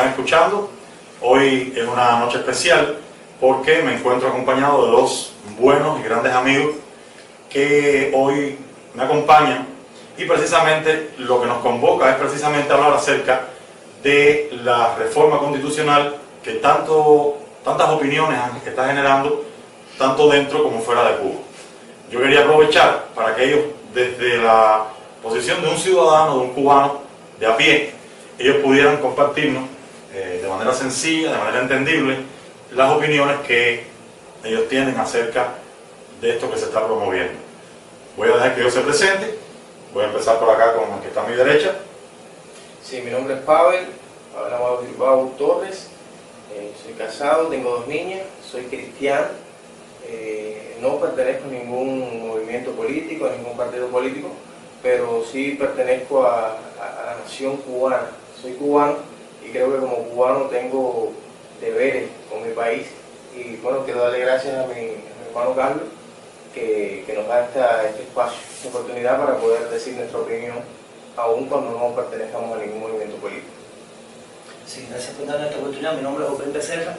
están escuchando. Hoy es una noche especial porque me encuentro acompañado de dos buenos y grandes amigos que hoy me acompañan, y precisamente lo que nos convoca es precisamente hablar acerca de la reforma constitucional que tantas opiniones está generando tanto dentro como fuera de Cuba. Yo quería aprovechar para que ellos, desde la posición de un ciudadano, de un cubano de a pie, ellos pudieran compartirnos de manera sencilla, de manera entendible, las opiniones que ellos tienen acerca de esto que se está promoviendo. Voy a dejar que ellos se presenten. Voy a empezar por acá con el que está a mi derecha. Sí, mi nombre es Pavel Amado Torres. Soy casado, tengo 2 niñas, soy cristiano. No pertenezco a ningún movimiento político, a ningún partido político, pero sí pertenezco a la nación cubana. Soy cubano y creo que como cubano tengo deberes con mi país. Y bueno, quiero darle gracias a mi hermano Carlos que nos da este espacio, esta oportunidad para poder decir nuestra opinión, aun cuando no pertenezcamos a ningún movimiento político. Sí, gracias por darme esta oportunidad. Mi nombre es José Becerra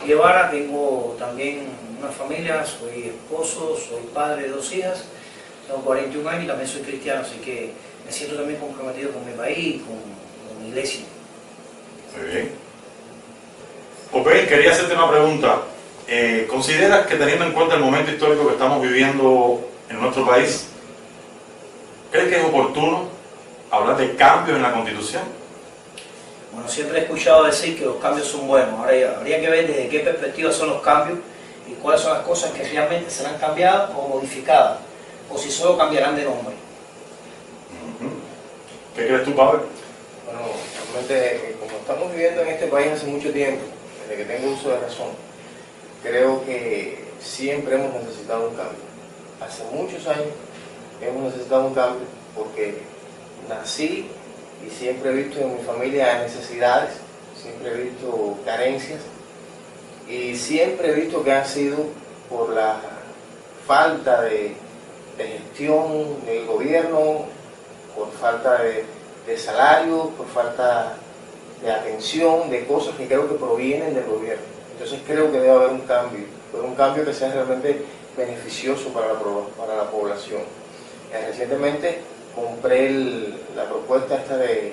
Guevara, tengo también una familia, soy esposo, soy padre de 2 hijas, tengo 41 años y también soy cristiano, así que me siento también comprometido con mi país y con mi iglesia. Muy bien. Ok, quería hacerte una pregunta. ¿Consideras que, teniendo en cuenta el momento histórico que estamos viviendo en nuestro país, crees que es oportuno hablar de cambios en la Constitución? Bueno, siempre he escuchado decir que los cambios son buenos. Ahora habría que ver desde qué perspectiva son los cambios y cuáles son las cosas que realmente serán cambiadas o modificadas, o si solo cambiarán de nombre. ¿Qué crees tú, Pablo? Bueno, realmente, como estamos viviendo en este país hace mucho tiempo, desde que tengo uso de razón, creo que siempre hemos necesitado un cambio. Hace muchos años hemos necesitado un cambio porque nací y siempre he visto en mi familia necesidades, siempre he visto carencias y siempre he visto que han sido por la falta de gestión del gobierno, por falta de salario, por falta de atención, de cosas que creo que provienen del gobierno. Entonces creo que debe haber un cambio, pero un cambio que sea realmente beneficioso para la población. Recientemente compré la propuesta esta de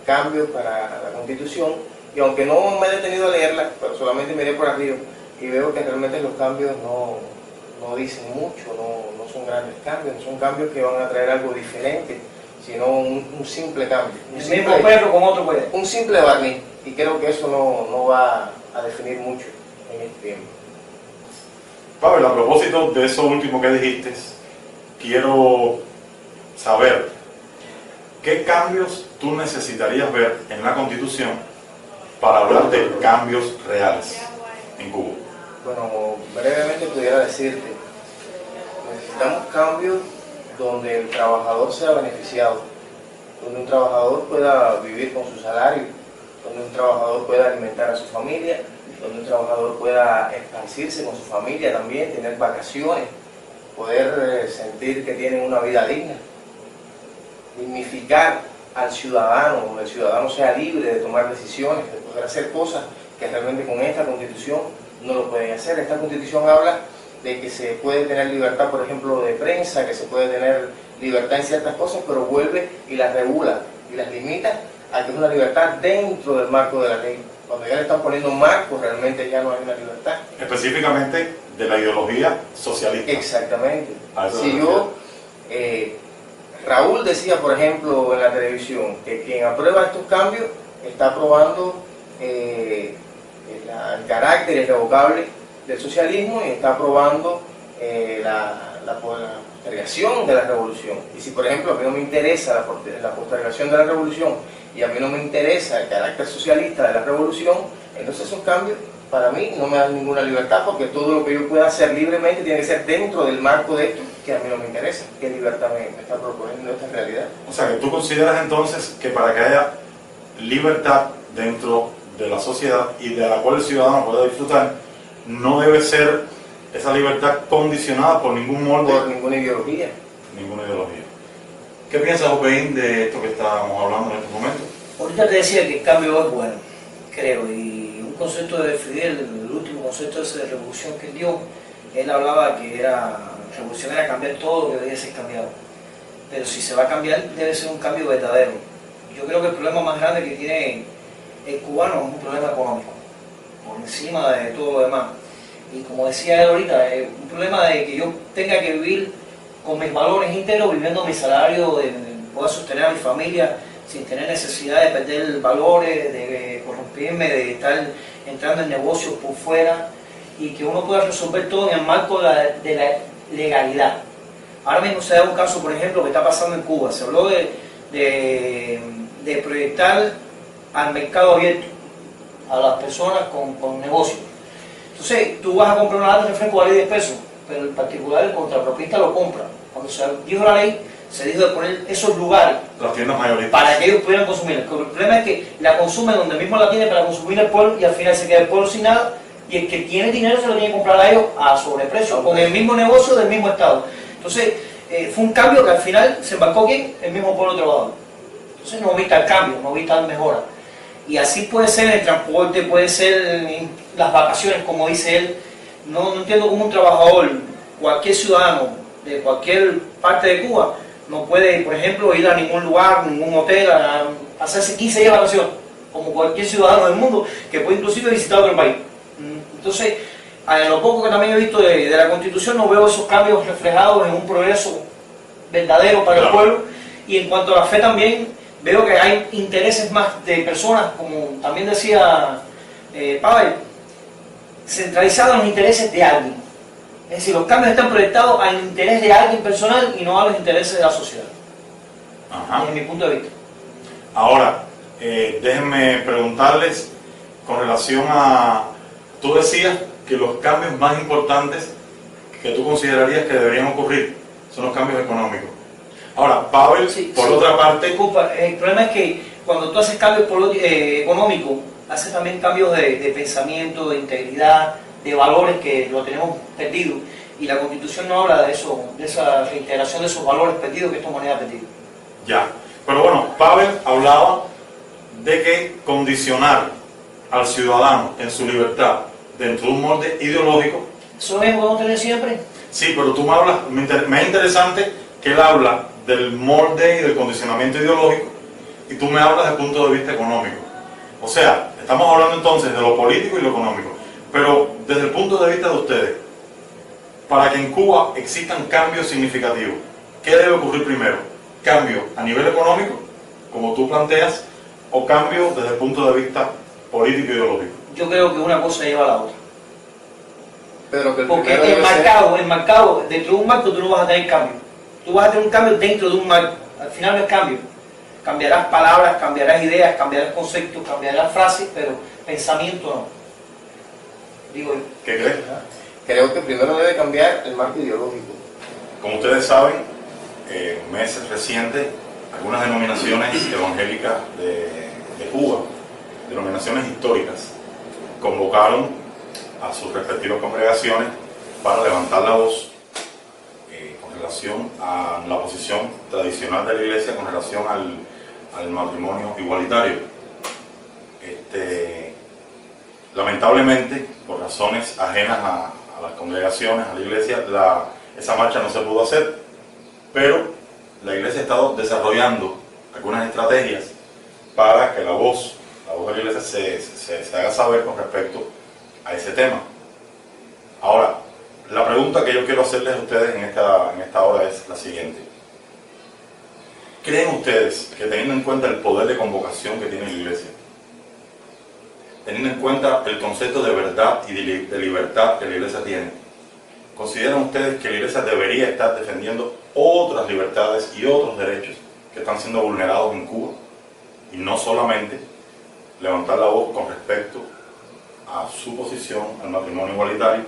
cambio para la Constitución, y aunque no me he detenido a leerla, pero solamente miré por arriba y veo que realmente los cambios no dicen mucho, no son grandes cambios, no son cambios que van a traer algo diferente, sino un simple cambio. El mismo perro con otro perro. Un simple barniz, y creo que eso no va a definir mucho en este tiempo. Pablo, a propósito de eso último que dijiste, quiero saber qué cambios tú necesitarías ver en la Constitución para hablar de cambios reales en Cuba. Bueno, brevemente pudiera decirte, necesitamos cambios donde el trabajador sea beneficiado, donde un trabajador pueda vivir con su salario, donde un trabajador pueda alimentar a su familia, donde un trabajador pueda esparcirse con su familia también, tener vacaciones, poder sentir que tienen una vida digna, dignificar al ciudadano, donde el ciudadano sea libre de tomar decisiones, de poder hacer cosas que realmente con esta Constitución no lo pueden hacer. Esta Constitución habla de que se puede tener libertad, por ejemplo, de prensa, que se puede tener libertad en ciertas cosas, pero vuelve y las regula y las limita a que es una libertad dentro del marco de la ley. Cuando ya le están poniendo marcos, realmente ya no hay una libertad. Específicamente de la ideología socialista. Exactamente. Si yo, Raúl decía, por ejemplo, en la televisión, que quien aprueba estos cambios está aprobando el carácter irrevocable del socialismo y está aprobando la postergación de la revolución. Y si, por ejemplo, a mí no me interesa la postergación de la revolución y a mí no me interesa el carácter socialista de la revolución, entonces esos cambios para mí no me dan ninguna libertad, porque todo lo que yo pueda hacer libremente tiene que ser dentro del marco de esto que a mí no me interesa. ¿Qué libertad me está proponiendo esta realidad? O sea, que tú consideras entonces que para que haya libertad dentro de la sociedad y de la cual el ciudadano pueda disfrutar, no debe ser esa libertad condicionada por ningún molde. Por ninguna ideología. Ninguna ideología. ¿Qué piensas, Opeín, de esto que estábamos hablando en este momento? Ahorita te decía que el cambio es bueno. creo. Y un concepto de Fidel, el último concepto ese de revolución que él dio, él hablaba que revolución era cambiar todo lo que debía ser cambiado. Pero si se va a cambiar, debe ser un cambio verdadero. Yo creo que el problema más grande que tiene el cubano es un problema económico, por encima de todo lo demás. Y como decía él ahorita, es un problema de que yo tenga que vivir con mis valores íntegros, viviendo mi salario, de poder sostener a mi familia sin tener necesidad de perder valores, de corrompirme, de estar entrando en negocios por fuera, y que uno pueda resolver todo en el marco de la legalidad. Ahora mismo se da un caso, por ejemplo, que está pasando en Cuba. Se habló de proyectar al mercado abierto a las personas con negocios. Entonces, tú vas a comprar una lata de refresco vale 10 pesos, pero en particular el contrapropista lo compra. Cuando se dijo la ley, se dijo de poner esos lugares Las tiendas mayoristas. para que ellos pudieran consumir. El problema es que la consumen donde mismo la tiene para consumir el pueblo, y al final se queda el pueblo sin nada, y el que tiene dinero se lo tiene que comprar a ellos a sobreprecio, con el mismo negocio del mismo estado. Entonces, fue un cambio que al final se embarcó ¿quién? El mismo pueblo trabajador. Entonces no vi tal cambio, no vi tal mejora. Y así puede ser en el transporte, puede ser en las vacaciones, como dice él. No entiendo cómo un trabajador, cualquier ciudadano de cualquier parte de Cuba, no puede, por ejemplo, ir a ningún lugar, ningún hotel, a hacerse 15 días de vacaciones, como cualquier ciudadano del mundo, que puede inclusive visitar otro país. Entonces, a lo poco que también he visto de la Constitución, no veo esos cambios reflejados en un progreso verdadero para el pueblo. Y en cuanto a la fe también, veo que hay intereses más de personas, como también decía Pavel, centralizados en los intereses de alguien. Es decir, los cambios están proyectados al interés de alguien personal y no a los intereses de la sociedad. Ajá. Desde mi punto de vista. Ahora, déjenme preguntarles con relación a... Tú decías que los cambios más importantes que tú considerarías que deberían ocurrir son los cambios económicos. Ahora, Pavel, por otra parte... Disculpa, el problema es que cuando tú haces cambios económicos, haces también cambios de pensamiento, de integridad, de valores que lo tenemos perdido. Y la Constitución no habla de eso, de esa reintegración de esos valores perdidos que esta humanidad ha perdido. Ya, pero bueno, Pavel hablaba de que condicionar al ciudadano en su libertad dentro de un molde ideológico. ¿Eso es lo mismo que vamos a tener siempre? Sí, pero tú me hablas, me es interesante que él habla del molde y del condicionamiento ideológico y tú me hablas desde el punto de vista económico. O sea, estamos hablando entonces de lo político y lo económico, pero desde el punto de vista de ustedes, para que en Cuba existan cambios significativos, ¿qué debe ocurrir primero? ¿Cambio a nivel económico, como tú planteas, o cambio desde el punto de vista político e ideológico? Yo creo que una cosa lleva a la otra. Pero que el Porque primero debe enmarcado, dentro de un marco tú no vas a tener cambio. Tú vas a tener un cambio dentro de un marco. Al final no es cambio. Cambiarás palabras, cambiarás ideas, cambiarás conceptos, cambiarás frases, pero pensamiento no. Digo yo. ¿Qué crees? Creo que primero debe cambiar el marco ideológico. Como ustedes saben, en meses recientes, algunas denominaciones evangélicas de Cuba, denominaciones históricas, convocaron a sus respectivas congregaciones para levantar la voz con relación a la posición tradicional de la Iglesia con relación al matrimonio igualitario. Lamentablemente, por razones ajenas a las congregaciones, a la Iglesia, esa marcha no se pudo hacer, pero la Iglesia ha estado desarrollando algunas estrategias para que la voz de la Iglesia se haga saber con respecto a ese tema. Ahora, la pregunta que yo quiero hacerles a ustedes en esta hora es la siguiente. ¿Creen ustedes que, teniendo en cuenta el poder de convocación que tiene la Iglesia, teniendo en cuenta el concepto de verdad y de libertad que la Iglesia tiene, consideran ustedes que la Iglesia debería estar defendiendo otras libertades y otros derechos que están siendo vulnerados en Cuba? Y no solamente levantar la voz con respecto a su posición al matrimonio igualitario,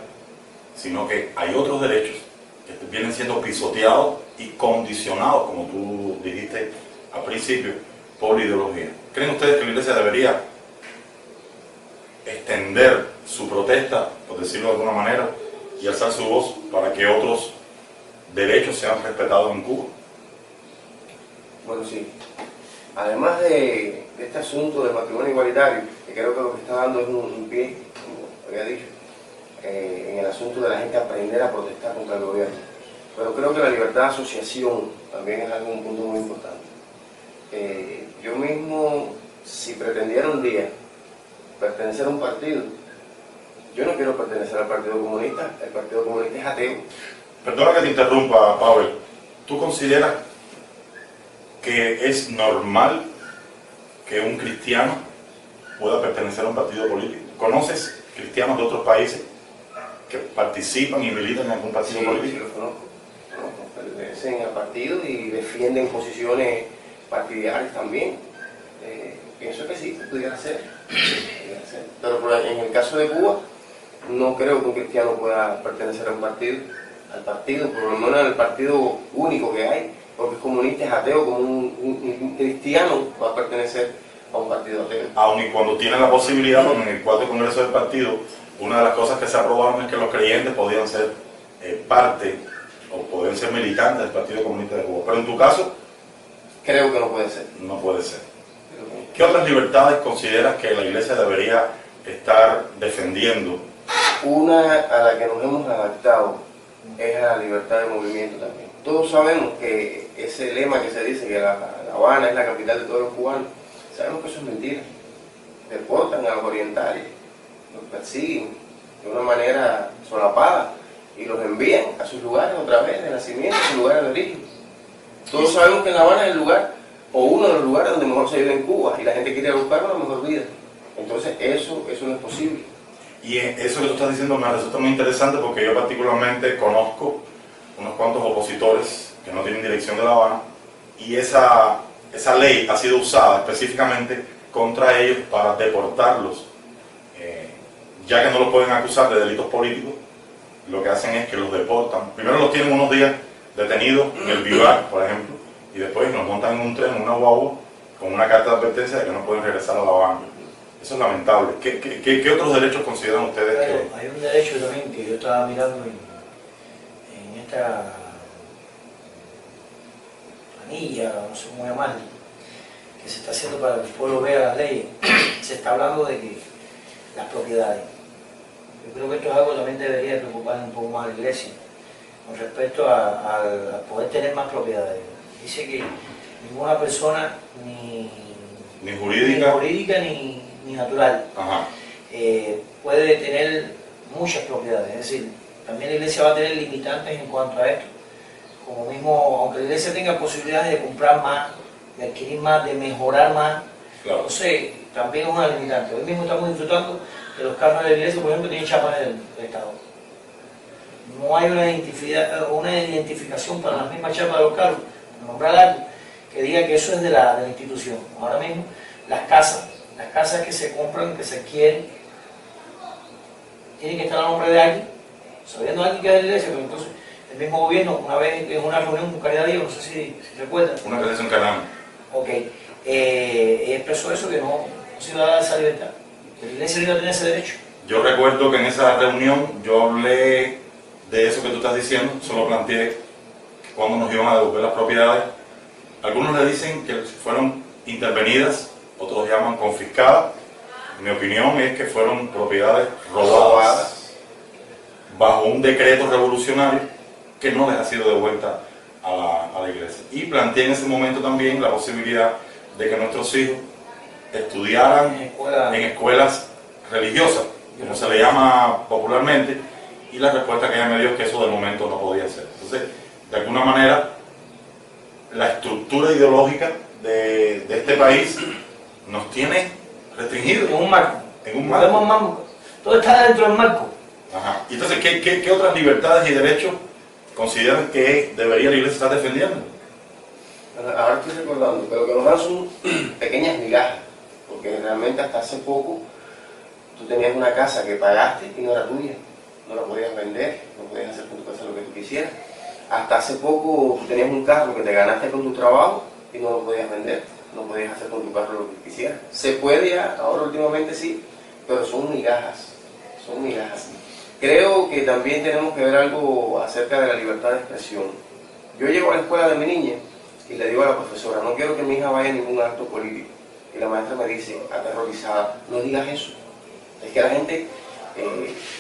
sino que hay otros derechos que vienen siendo pisoteados y condicionados, como tú dijiste al principio, por la ideología. ¿Creen ustedes que la Iglesia debería extender su protesta, por decirlo de alguna manera, y alzar su voz para que otros derechos sean respetados en Cuba? Bueno, sí. Además de este asunto del matrimonio igualitario, que creo que lo que está dando es un pie, como había dicho, en el asunto de la gente aprender a protestar contra el gobierno. Pero creo que la libertad de asociación también es un punto muy importante. Yo mismo, si pretendiera un día pertenecer a un partido, yo no quiero pertenecer al Partido Comunista, el Partido Comunista es ateo. Perdona que te interrumpa, Pavel. ¿Tú consideras que es normal que un cristiano pueda pertenecer a un partido político? ¿Conoces cristianos de otros países que participan y militan en algún partido político? Sí, los conozco. Pertenecen al partido y defienden posiciones partidarias también. Pienso que sí, que pudiera ser. Pero en el caso de Cuba, no creo que un cristiano pueda pertenecer a un partido, por lo menos al partido único que hay, porque es comunista, es ateo, como un cristiano va a pertenecer a un partido ateo. Aun y cuando tiene la posibilidad, en el cuarto congreso del partido, una de las cosas que se aprobaron es que los creyentes podían ser parte o podían ser militantes del Partido Comunista de Cuba. Pero en tu caso, creo que no puede ser. No puede ser. ¿Qué otras libertades consideras que la Iglesia debería estar defendiendo? Una a la que nos hemos adaptado es a la libertad de movimiento también. Todos sabemos que ese lema que se dice que la Habana es la capital de todos los cubanos, sabemos que eso es mentira. Deportan a los orientales, los persiguen de una manera solapada y los envían a sus lugares otra vez de nacimiento, a sus lugares de origen. Todos sabemos que en La Habana es el lugar, o uno de los lugares donde mejor se vive en Cuba, y la gente quiere buscar una mejor vida. Entonces eso no es posible. Y eso que tú estás diciendo me resulta muy interesante porque yo particularmente conozco unos cuantos opositores que no tienen dirección de La Habana, y esa ley ha sido usada específicamente contra ellos para deportarlos. Ya que no los pueden acusar de delitos políticos, lo que hacen es que los deportan. Primero los tienen unos días detenidos en el Vivar, por ejemplo, y después nos montan en un tren, en una guagua, con una carta de advertencia de que no pueden regresar a La Habana. Eso es lamentable. ¿Qué otros derechos consideran ustedes que...? Hay un derecho también que yo estaba mirando en esta planilla, no sé cómo llamarlo, que se está haciendo para que el pueblo vea las leyes. Se está hablando de que las propiedades. Yo creo que esto es algo que también debería preocupar un poco más a la Iglesia con respecto a poder tener más propiedades. Dice que ninguna persona, ni jurídica ni natural, puede tener muchas propiedades. Es decir, también la Iglesia va a tener limitantes en cuanto a esto. Como mismo, aunque la Iglesia tenga posibilidades de comprar más, de adquirir más, de mejorar más, claro. Entonces también es una limitante. Hoy mismo estamos disfrutando de los carros de la Iglesia, por ejemplo, tienen chapas del Estado. No hay una identificación para las mismas chapas de los carros, nombrar algo que diga que eso es de la institución. Ahora mismo, las casas que se compran, que se adquieren, tienen que estar a nombre de alguien, sabiendo alguien que es de la Iglesia, pero entonces el mismo gobierno, una vez en una reunión con Caridad Dios, no sé si recuerdan. Una vez en Canadá. Ok, expresó eso, que no se iba a dar esa libertad. La Iglesia no iba a tener ese derecho. Yo recuerdo que en esa reunión yo hablé de eso que tú estás diciendo, solo planteé que cuando nos iban a devolver las propiedades, algunos le dicen que fueron intervenidas, otros llaman confiscadas. Mi opinión es que fueron propiedades robadas bajo un decreto revolucionario que no les ha sido devuelta a la Iglesia. Y planteé en ese momento también la posibilidad de que nuestros hijos estudiaran en escuelas religiosas, como se le llama popularmente, y la respuesta que ella me dio es que eso de momento no podía ser. Entonces, de alguna manera, la estructura ideológica de este país nos tiene restringidos. En un marco. En un marco. Todo está dentro del marco. Ajá. Y entonces, ¿qué otras libertades y derechos consideran que debería la Iglesia estar defendiendo? Ahora estoy recordando, pero que nos dan son pequeñas migajas, porque realmente hasta hace poco tú tenías una casa que pagaste y no era tuya, no la podías vender, no podías hacer con tu casa lo que tú quisieras. Hasta hace poco tú tenías un carro que te ganaste con tu trabajo y no lo podías vender, no podías hacer con tu carro lo que quisieras. Se puede ya, ahora últimamente sí, pero son migajas, son migajas. Creo que también tenemos que ver algo acerca de la libertad de expresión. Yo llego a la escuela de mi niña y le digo a la profesora, no quiero que mi hija vaya a ningún acto político, y la maestra me dice, aterrorizada, no digas eso. Es que la gente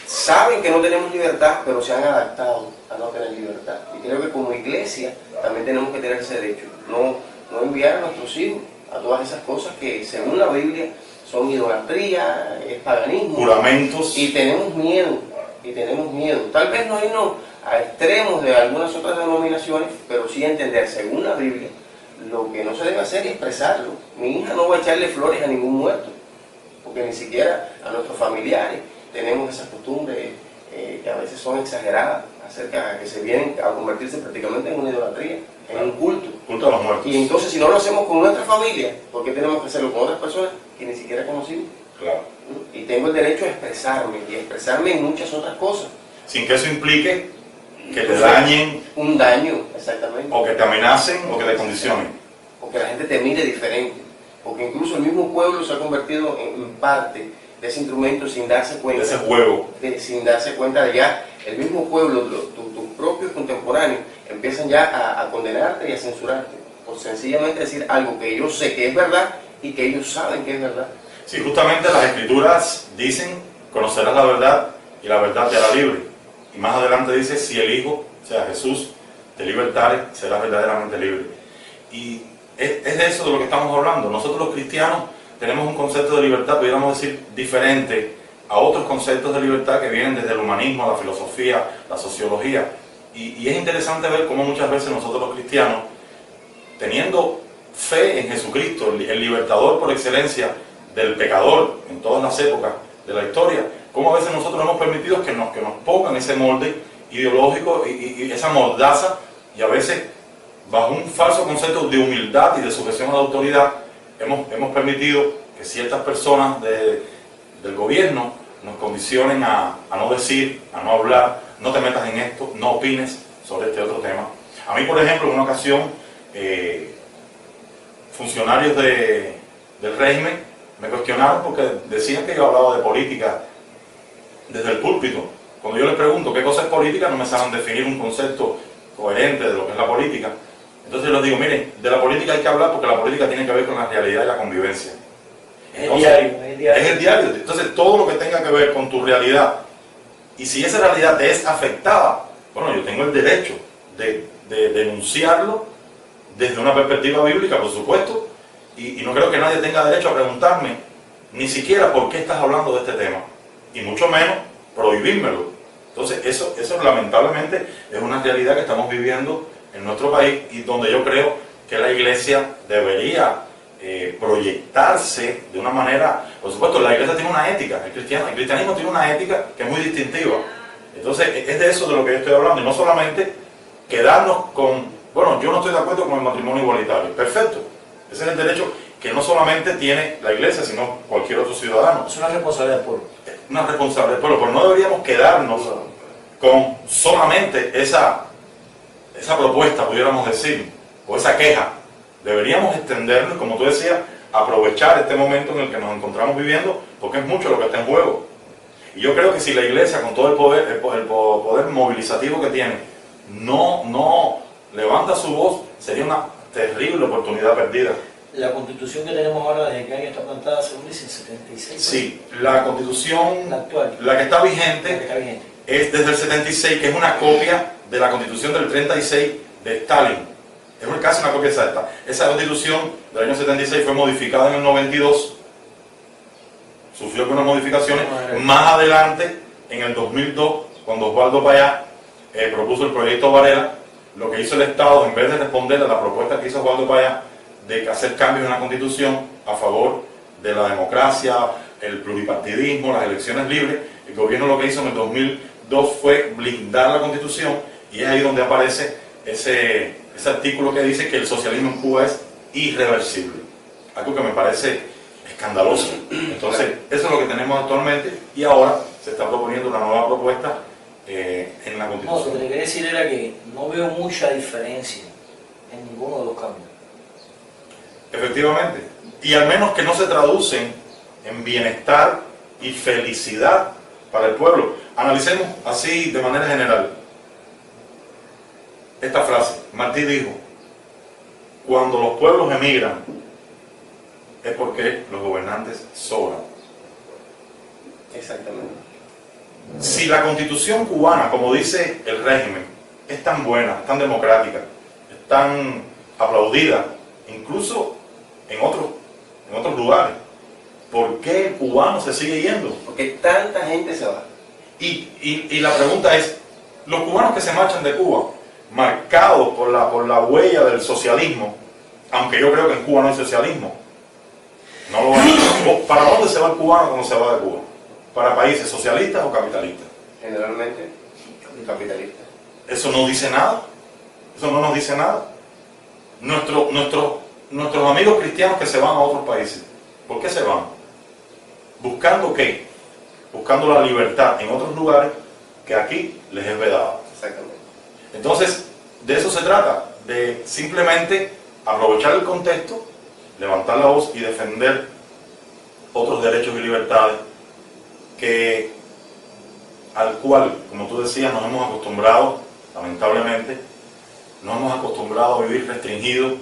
sabe que no tenemos libertad, pero se han adaptado a no tener libertad. Y creo que como iglesia también tenemos que tener ese derecho, no enviar a nuestros hijos a todas esas cosas que según la Biblia son idolatría, es paganismo. Juramentos. Y tenemos miedo, Tal vez no irnos a extremos de algunas otras denominaciones, pero sí entender, según la Biblia, lo que no se debe hacer es expresarlo. Mi hija no va a echarle flores a ningún muerto, porque ni siquiera a nuestros familiares tenemos esas costumbres que a veces son exageradas, acerca de que se vienen a convertirse prácticamente en una idolatría, en un culto. Culto a los muertos. Y entonces si no lo hacemos con nuestra familia, ¿por qué tenemos que hacerlo con otras personas que ni siquiera conocimos? Claro. Y tengo el derecho a expresarme, y expresarme en muchas otras cosas. Sin que eso implique que te dañen. Un daño, exactamente. O que te amenacen o que te condicionen. O que la gente te mire diferente. Porque incluso el mismo pueblo se ha convertido en parte de ese instrumento sin darse cuenta. De ese juego. Sin darse cuenta de ya, el mismo pueblo, tus propios contemporáneos, empiezan ya a condenarte y a censurarte. Por sencillamente decir algo que yo sé que es verdad y que ellos saben que es verdad. Sí, justamente las escrituras dicen, conocerás la verdad y la verdad te hará libre. Y más adelante dice, si el Hijo, o sea Jesús, te libertare, serás verdaderamente libre. Y es de eso de lo que estamos hablando. Nosotros los cristianos tenemos un concepto de libertad, pudiéramos decir, diferente a otros conceptos de libertad que vienen desde el humanismo, la filosofía, la sociología. Y es interesante ver cómo muchas veces nosotros los cristianos, teniendo fe en Jesucristo, el libertador por excelencia del pecador en todas las épocas de la historia, cómo a veces nosotros hemos permitido que nos pongan ese molde ideológico y esa mordaza, y a veces bajo un falso concepto de humildad y de sujeción a la autoridad hemos permitido que ciertas personas del gobierno nos condicionen a no decir, a no hablar, no te metas en esto, no opines sobre este otro tema. A mí, por ejemplo, en una ocasión, funcionarios del régimen me cuestionaron porque decían que yo hablaba de política desde el púlpito. Cuando yo les pregunto qué cosa es política, no me saben definir un concepto coherente de lo que es la política. Entonces yo les digo, miren, de la política hay que hablar porque la política tiene que ver con la realidad y la convivencia. Entonces, es el diario. Entonces todo lo que tenga que ver con tu realidad, y si esa realidad te es afectada, bueno, yo tengo el derecho de denunciarlo desde una perspectiva bíblica, por supuesto, y no creo que nadie tenga derecho a preguntarme ni siquiera por qué estás hablando de este tema, y mucho menos prohibírmelo. Entonces eso lamentablemente es una realidad que estamos viviendo en nuestro país, y donde yo creo que la iglesia debería proyectarse de una manera. Por supuesto, la iglesia tiene una ética, el cristianismo tiene una ética que es muy distintiva. Entonces es de eso de lo que yo estoy hablando, y no solamente quedarnos con, bueno, yo no estoy de acuerdo con el matrimonio igualitario. Perfecto, ese es el derecho que no solamente tiene la iglesia, sino cualquier otro ciudadano. Es una responsabilidad del pueblo. Una responsabilidad del pueblo, pero no deberíamos quedarnos con solamente esa propuesta, pudiéramos decir, o esa queja. Deberíamos extendernos, como tú decías, aprovechar este momento en el que nos encontramos viviendo, porque es mucho lo que está en juego. Y yo creo que si la iglesia, con todo el poder movilizativo que tiene, no levanta su voz, sería una terrible oportunidad perdida. La constitución que tenemos ahora, ¿desde qué año está plantada? Según dicen, 76. Sí, la constitución, la actual, la que está vigente, es desde el 76, que es una copia de la constitución del 36 de Stalin. Es casi una copia exacta. Esa constitución del año 76 fue modificada en el 92, sufrió algunas modificaciones. Más adelante, en el 2002, cuando Osvaldo Payá propuso el proyecto Varela, lo que hizo el Estado, en vez de responder a la propuesta que hizo Osvaldo Payá de hacer cambios en la constitución a favor de la democracia, el pluripartidismo, las elecciones libres, el gobierno lo que hizo en el 2002 fue blindar la constitución, y es ahí donde aparece ese artículo que dice que el socialismo en Cuba es irreversible, algo que me parece escandaloso. Entonces eso es lo que tenemos actualmente, y ahora se está proponiendo una nueva propuesta en la constitución. No, lo que te quería decir era que no veo mucha diferencia en ninguno de los cambios. Efectivamente, y al menos que no se traducen en bienestar y felicidad para el pueblo. Analicemos así de manera general esta frase. Martí dijo: cuando los pueblos emigran, es porque los gobernantes sobran. Exactamente. Si la constitución cubana, como dice el régimen, es tan buena, es tan democrática, es tan aplaudida, incluso en otros lugares, ¿por qué el cubano se sigue yendo? Porque tanta gente se va. Y la pregunta es, los cubanos que se marchan de Cuba, marcados por la huella del socialismo, aunque yo creo que en Cuba no hay socialismo, no lo hay. ¿Para dónde se va el cubano cuando se va de Cuba? ¿Para países socialistas o capitalistas? Generalmente, capitalistas. Eso no dice nada. Eso no nos dice nada. Nuestros amigos cristianos que se van a otros países, ¿por qué se van? ¿Buscando qué? Buscando la libertad en otros lugares que aquí les es vedada. Exactamente. Entonces, de eso se trata, de simplemente aprovechar el contexto, levantar la voz y defender otros derechos y libertades al cual, como tú decías, nos hemos acostumbrado, lamentablemente, nos hemos acostumbrado a vivir restringidos,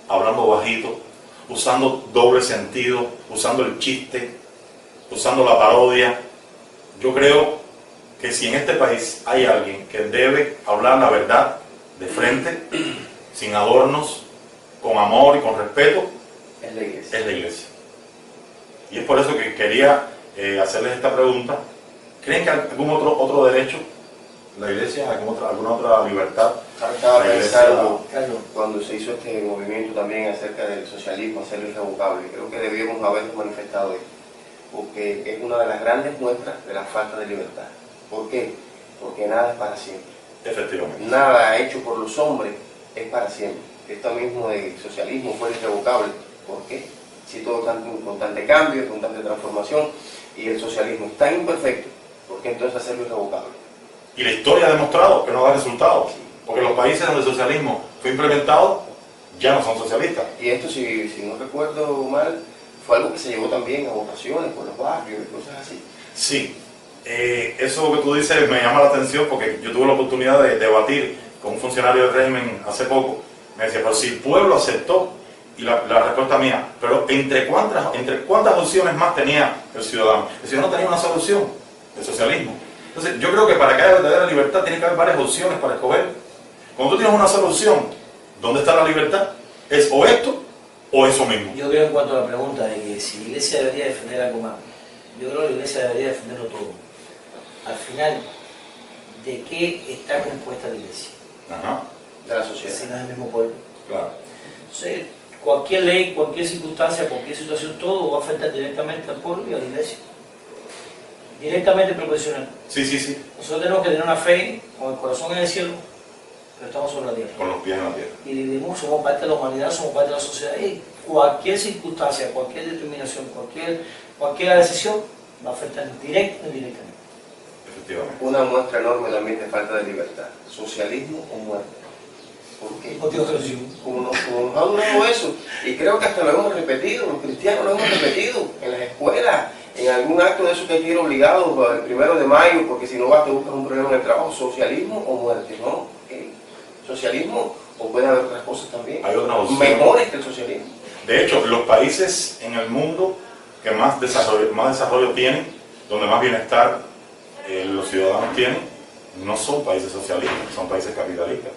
hablando bajito, usando doble sentido, usando el chiste, usando la parodia. Yo creo que si en este país hay alguien que debe hablar la verdad de frente, sin adornos, con amor y con respeto, Es la iglesia. es la iglesia. Y es por eso que quería hacerles esta pregunta. ¿Creen que algún otro derecho, la iglesia, alguna otra libertad? Ahora estaba La iglesia- pensando Claro. cuando se hizo este movimiento también acerca del socialismo, hacerlo irrevocable. Creo que debíamos habernos manifestado esto, porque es una de las grandes muestras de la falta de libertad. ¿Por qué? Porque nada es para siempre. Efectivamente. Nada hecho por los hombres es para siempre. Esto mismo del socialismo fue irrevocable. ¿Por qué? Si todo está en constante cambio, en constante transformación, y el socialismo es tan imperfecto, ¿por qué entonces hacerlo irrevocable? Y la historia ha demostrado que no da resultados, porque los países donde el socialismo fue implementado ya no son socialistas. Y esto, si no recuerdo mal, fue algo que se llevó también a votaciones por los barrios y cosas así. Sí, eso que tú dices me llama la atención porque yo tuve la oportunidad de debatir con un funcionario del régimen hace poco. Me decía, pero si el pueblo aceptó, y la respuesta mía, pero ¿entre cuántas opciones más tenía el ciudadano? El ciudadano tenía una solución, el socialismo. Entonces yo creo que para que haya verdadera libertad tiene que haber varias opciones para escoger. Cuando tú tienes una solución, ¿dónde está la libertad? ¿Es o esto o eso mismo? Yo creo en cuanto a la pregunta de que si la iglesia debería defender algo más, yo creo que la iglesia debería defenderlo todo. Al final, ¿de qué está compuesta la iglesia? Ajá, De la Si sociedad. no es el mismo pueblo. claro. Entonces, cualquier ley, cualquier circunstancia, cualquier situación, todo va a afectar directamente al pueblo y a la iglesia. Directamente proporcional. Sí. Nosotros tenemos que tener una fe con el corazón en el cielo, pero estamos sobre la tierra. Con los pies en la tierra. Y vivimos, somos parte de la humanidad, somos parte de la sociedad. Y cualquier circunstancia, cualquier determinación, cualquier decisión va a afectar directa o indirectamente. Efectivamente. Una muestra enorme también de falta de libertad. Socialismo o muerte. ¿Por qué? Como nos ha durado eso. Y creo que hasta lo hemos repetido, los cristianos lo hemos repetido en las escuelas, en algún acto de eso que hay que ir obligado para el 1 de mayo, porque si no vas te buscas un problema en el trabajo. Socialismo o muerte, ¿no? ¿Qué? Socialismo o puede haber otras cosas también. Hay otras opciones. Mejores que el socialismo. De hecho, los países en el mundo que más desarrollo tienen, donde más bienestar los ciudadanos tienen, no son países socialistas, son países capitalistas.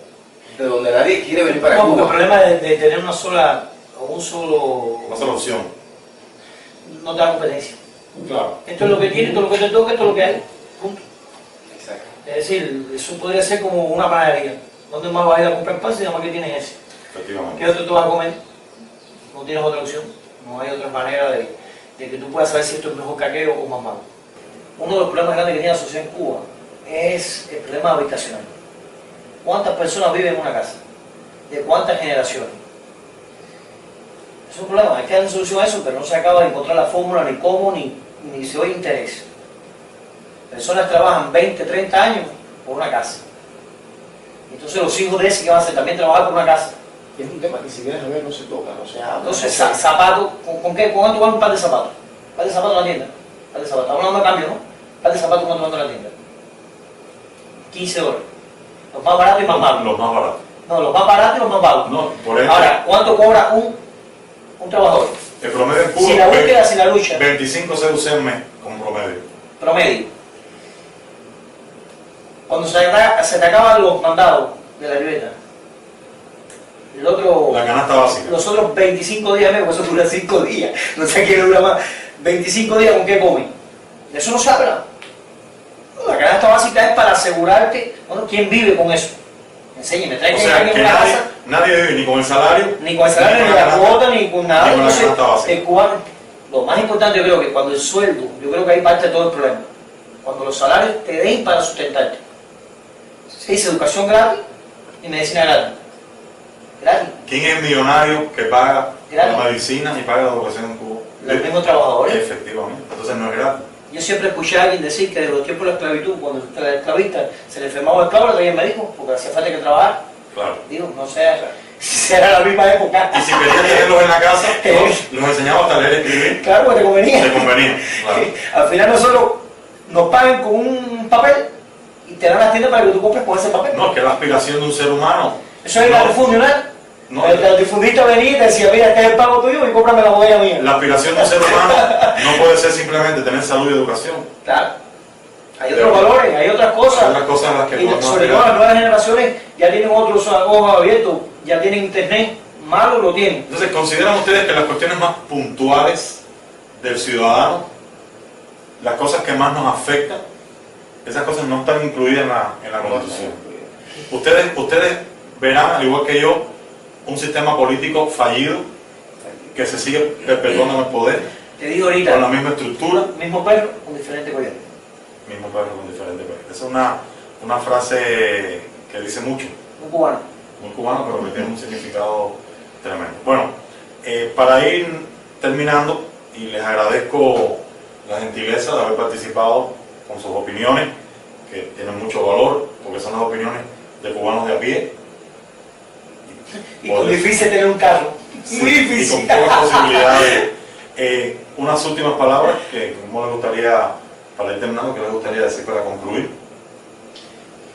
De donde nadie quiere venir para No, porque el Cuba. problema de tener una sola opción. no te da competencia. Claro. Esto es lo que tiene, esto es lo que te toca, esto es lo que hay. Punto. Exacto. Es decir, eso podría ser como una panadería. ¿Dónde más vas a ir a comprar pan si nada más que tienes ese? Efectivamente. ¿Qué otro tú vas a comer? No tienes otra opción. No hay otra manera de que tú puedas saber si esto es mejor que aquello o más malo. Uno de los problemas grandes que tiene la sociedad en Cuba es el problema habitacional. ¿Cuántas personas viven en una casa? ¿De cuántas generaciones? Es un problema, hay que dar solución a eso, pero no se acaba de encontrar la fórmula, ni cómo, ni se oye interés. Personas trabajan 20, 30 años por una casa. Entonces los hijos de ese que van a hacer también trabajar por una casa. Y es un tema que si vienes a ver no se toca, no se habla. Entonces, zapatos, ¿con qué? ¿Cuánto vale un par de zapatos? Un par de zapatos en la tienda. Un par de zapatos. Hablando de cambio, ¿no? Un par de zapatos, ¿cuánto vale en la tienda? $15. Los más baratos y más malos. Los más baratos. No, los más baratos y los más malos. No, por eso. Ahora, ¿cuánto cobra un trabajador? El promedio en Cuba, sin la búsqueda, sin la lucha. 25 CUC al mes como promedio. Promedio. Cuando se te acaban los mandados de la libreta, La canasta básica. los otros 25 días, porque eso dura 5 días, no sé quién dura más, 25 días con qué comen. De eso no se habla. La canasta básica es para asegurarte, bueno, ¿quién vive con eso? Enséñeme, trae O que sea, alguien que en una nadie, casa, nadie vive ni con el salario, ni con el salario, ni con la canasta, cuota, ni con nada. ni con la Entonces, canasta básica. el cubano, lo más importante yo creo que cuando el sueldo, yo creo que ahí parte todo el problema. Cuando los salarios te den para sustentarte. Se dice educación gratis y medicina gratis. Gratis. ¿Quién es el millonario que paga Gratis. la medicina y paga la educación en Cuba? Los mismos trabajadores. Efectivamente. Entonces no es gratis. Yo siempre escuché a alguien decir que de los tiempos de la esclavitud, cuando el esclavista se le enfermaba el esclavo, le traía médico, porque hacía falta que trabajar. Claro. Digo, no sé si será la misma época. Y si querías tenerlos en la casa, los enseñaba hasta leer y escribir. Claro, que te convenía. Te convenía. Claro. Al final nosotros nos pagan con un papel y te dan las tiendas para que tú compres con ese papel. No, es que la aspiración de un ser humano. Eso es el latifundio, ¿no? No, El latifundista venía y te decía, mira, este es el pago tuyo y cómprame la botella mía. la aspiración de un ser humano no puede ser simplemente tener salud y educación. Claro. Hay otros valores, hay otras cosas. Hay otras cosas en las que Y podemos sobre todo aspirar. las nuevas generaciones ya tienen otros ojos abiertos, ya tienen internet, malo lo tienen. Entonces, ¿consideran ustedes que las cuestiones más puntuales del ciudadano, las cosas que más nos afectan, esas cosas no están incluidas en la Constitución? Ustedes verán, al igual que yo, un sistema político fallido que se sigue perpetuando en el poder, Te digo con la ahorita, misma estructura, mismo perro con diferente collar. mismo perro con diferente perro. Esa es una frase que dice mucho, Un cubano. muy cubano, pero que tiene un significado tremendo. Bueno, para ir terminando, y les agradezco la gentileza de haber participado con sus opiniones, que tienen mucho valor, porque son las opiniones de cubanos de a pie. Y con difícil tener un carro. Sí, Muy y difícil. con pocas posibilidades. Unas últimas palabras que, ¿cómo les gustaría, para ir terminando, qué les gustaría decir para concluir?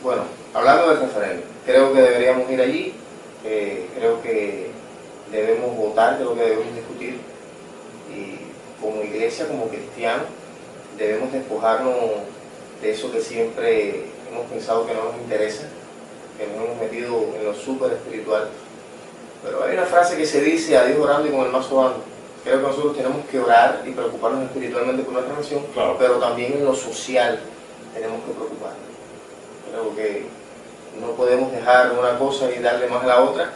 Bueno, hablando del referéndum, creo que deberíamos ir allí, creo que debemos votar de lo que debemos discutir y como iglesia, como cristianos, debemos despojarnos de eso que siempre hemos pensado que no nos interesa, que nos hemos metido en lo súper espiritual. Pero hay una frase que se dice, a Dios orando y con el mazo dando. Creo que nosotros tenemos que orar y preocuparnos espiritualmente por nuestra nación, Claro. pero también en lo social tenemos que preocuparnos. Creo que no podemos dejar una cosa y darle más a la otra,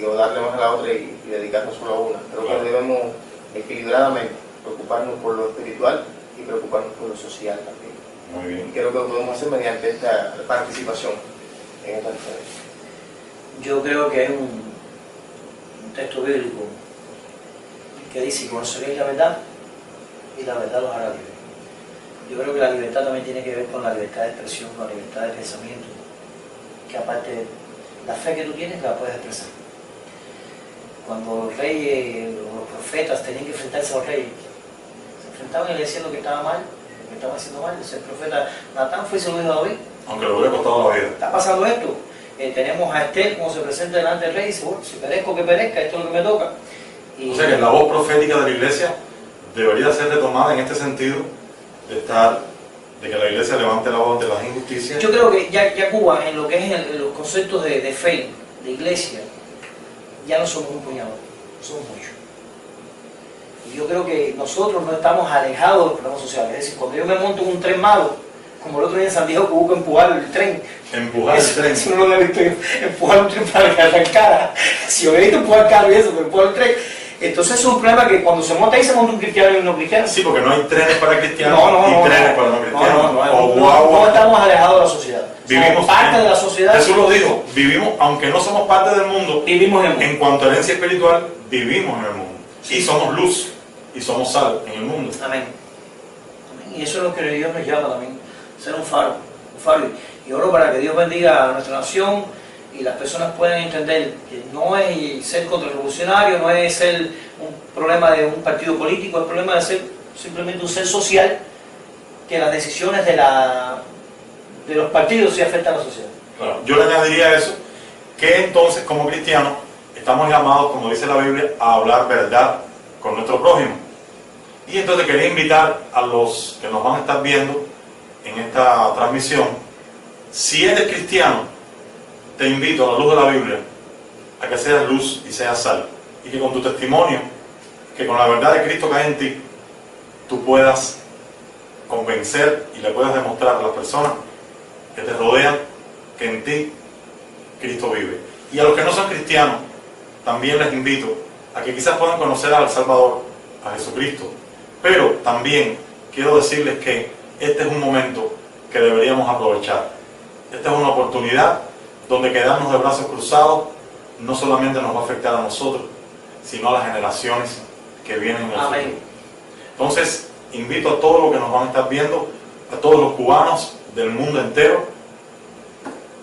o darle más a la otra y dedicarnos solo a una. Creo Claro. que debemos equilibradamente preocuparnos por lo espiritual y preocuparnos por lo social también. Muy Y bien. creo que lo podemos hacer mediante esta participación en esta diferencia. Yo creo que hay un texto bíblico que dice: conoceréis la verdad y la verdad los hará libres. Yo creo que la libertad también tiene que ver con la libertad de expresión, con la libertad de pensamiento, que aparte de la fe que tú tienes la puedes expresar. Cuando los reyes, los profetas tenían que enfrentarse a los reyes, se enfrentaban y le decían lo que estaba mal, lo que estaban haciendo mal. Entonces el profeta Natán fue y se lo dijo a David: Aunque le hubiera costado la vida. está pasando esto. Tenemos a Esther como se presenta delante del rey y dice: bueno, si perezco que perezca, esto es lo que me toca. Y O sea que la voz profética de la iglesia debería ser retomada en este sentido, de que la iglesia levante la voz ante las injusticias. yo creo que ya Cuba, en lo que es en los conceptos de fe, de iglesia, ya no somos un puñado, somos muchos. Y yo creo que nosotros no estamos alejados de los problemas sociales. Es decir, cuando yo me monto en un tren malo, como el otro día en Santiago que hubo que empujar el tren, Empujar el tren. eso no lo había visto yo, empujar un tren para que arrancara. Si hubiera visto empujar el carro y eso, pero empujar el tren. Entonces es un problema que cuando se monta ahí se monta un cristiano y un no cristiano. Sí, porque no hay trenes para cristianos No, y trenes para no cristianos. O guagua. no estamos alejados de la sociedad. Vivimos Somos parte de la sociedad. Jesús lo dijo, vivimos, aunque no somos parte del mundo, Vivimos en el mundo. en cuanto a herencia espiritual, vivimos en el mundo. Y somos luz, y somos sal en el mundo. Amén. Amén. Y eso es lo que Dios nos llama también, ser un faro. Un faro. Y oro para que Dios bendiga a nuestra nación y las personas puedan entender que no es ser contrarrevolucionario, no es ser un problema de un partido político, es el problema de ser simplemente un ser social, que las decisiones de los partidos sí afectan a la sociedad. Claro. Yo le añadiría a eso, que entonces como cristianos estamos llamados, como dice la Biblia, a hablar verdad con nuestro prójimo. Y entonces quería invitar a los que nos van a estar viendo en esta transmisión, si eres cristiano, te invito a la luz de la Biblia a que seas luz y seas sal, y que con tu testimonio, que con la verdad de Cristo que hay en ti, tú puedas convencer y le puedas demostrar a las personas que te rodean que en ti Cristo vive. Y a los que no son cristianos, también les invito a que quizás puedan conocer al Salvador, a Jesucristo. Pero también quiero decirles que este es un momento que deberíamos aprovechar. Esta es una oportunidad donde quedarnos de brazos cruzados no solamente nos va a afectar a nosotros, sino a las generaciones que vienen en el futuro. Entonces, invito a todos los que nos van a estar viendo, a todos los cubanos del mundo entero,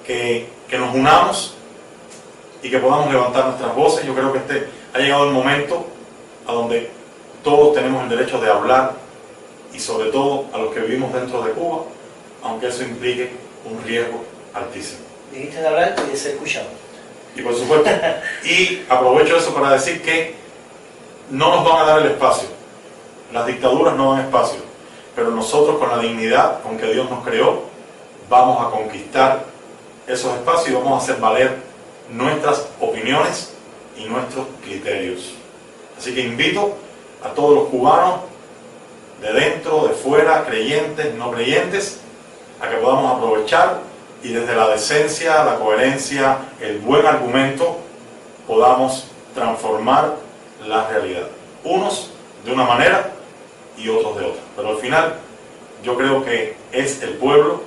que nos unamos y que podamos levantar nuestras voces. Yo creo que ha llegado el momento a donde todos tenemos el derecho de hablar, y sobre todo a los que vivimos dentro de Cuba, aunque eso implique un riesgo altísimo. Dijiste de hablar y de ser escuchado. Y por supuesto, y aprovecho eso para decir que no nos van a dar el espacio. Las dictaduras no dan espacio, pero nosotros, con la dignidad con que Dios nos creó, vamos a conquistar esos espacios y vamos a hacer valer nuestras opiniones y nuestros criterios. Así que invito a todos los cubanos, de dentro, de fuera, creyentes, no creyentes, a que podamos aprovechar y desde la decencia, la coherencia, el buen argumento, podamos transformar la realidad. Unos de una manera y otros de otra. Pero al final, yo creo que es el pueblo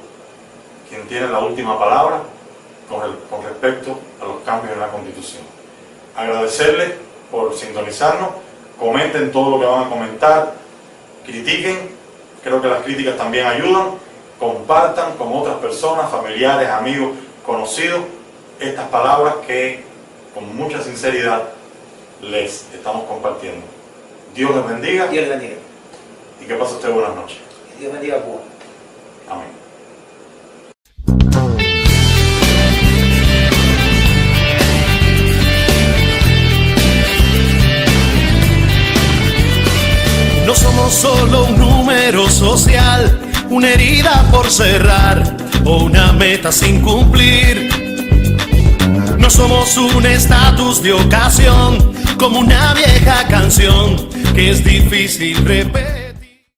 quien tiene la última palabra con respecto a los cambios en la Constitución. Agradecerles por sintonizarnos, comenten todo lo que van a comentar, critiquen, creo que las críticas también ayudan, compartan con otras personas, familiares, amigos, conocidos, estas palabras que con mucha sinceridad les estamos compartiendo. Dios les bendiga. Dios les bendiga. Y que pase usted buenas noches. Dios bendiga a Cuba. Amén. No somos solo un número social, una herida por cerrar o una meta sin cumplir. No somos un estatus de ocasión, como una vieja canción que es difícil repetir.